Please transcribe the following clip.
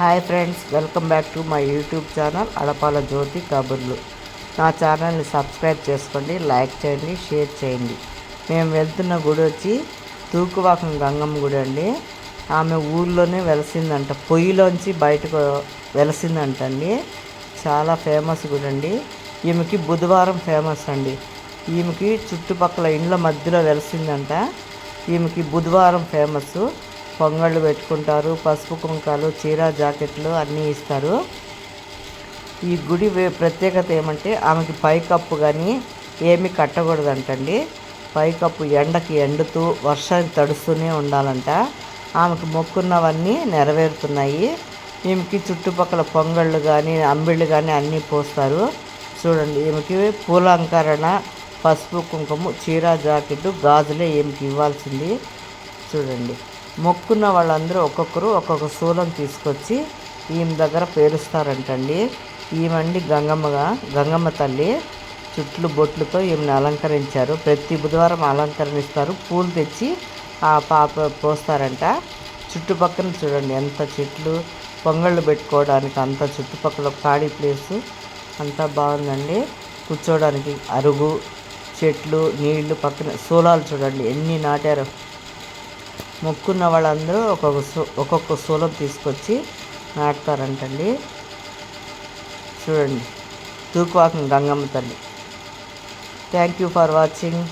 Hi friends, welcome back to my YouTube channel Adapala Jyothi కబుర్లు. నా ఛానల్ని సబ్స్క్రైబ్ చేసుకోండి, లైక్ చేయండి, షేర్ చేయండి. మేము వెళ్తున్న గుడి వచ్చి తూకువాకం గంగమ్మ గుడి అండి. ఆమె ఊళ్ళోనే వెలసిందంట, పొయ్యిలోంచి బయటకు వెలసిందంటండి. చాలా ఫేమస్ గుడి అండి. ఈమెకి బుధవారం ఫేమస్ అండి. ఈమెకి చుట్టుపక్కల ఇండ్ల మధ్యలో వెలసిందంట. ఈమెకి బుధవారం ఫేమస్. పొంగళ్ళు పెట్టుకుంటారు, పసుపు కుంకాలు, చీర జాకెట్లు అన్నీ ఇస్తారు. ఈ గుడి ప్రత్యేకత ఏమంటే ఆమెకి పైకప్పు కానీ ఏమీ కట్టకూడదంటండి. పైకప్పు ఎండకి ఎండుతూ వర్షానికి తడుస్తూనే ఉండాలంట. ఆమెకు మొక్కున్నవన్నీ నెరవేరుతున్నాయి. ఈమెకి చుట్టుపక్కల పొంగళ్ళు కానీ అంబిళ్ళు కానీ అన్నీ పోస్తారు. చూడండి, ఈమెకి పూలంకరణ, పసుపు కుంకుమ, చీర జాకెట్టు, గాజులే ఈమెకి ఇవ్వాల్సింది. చూడండి, మొక్కున్న వాళ్ళందరూ ఒక్కొక్కరు ఒక్కొక్క శూలం తీసుకొచ్చి ఈమె దగ్గర పేరుస్తారంటండి. ఈమండి గంగమ్మ తల్లి. చుట్లు బొట్లతో ఈమెను అలంకరించారు. ప్రతి బుధవారం అలంకరణిస్తారు. పూలు తెచ్చి ఆ పాప పోస్తారంట. చుట్టుపక్కల చూడండి ఎంత చెట్లు, పొంగళ్ళు పెట్టుకోవడానికి అంత చుట్టుపక్కల ఖాళీ ప్లేసు అంతా బాగుందండి. కూర్చోవడానికి అరుగు, చెట్లు, నీళ్లు, పక్కన శూలాలు చూడండి ఎన్ని నాటారో. మొక్కున్న వాళ్ళందరూ ఒక్కొక్క శూలం తీసుకొచ్చి నాటుతారంటండి. చూడండి, తూకువాకం గంగమ్మ తల్లి. Thank you for watching.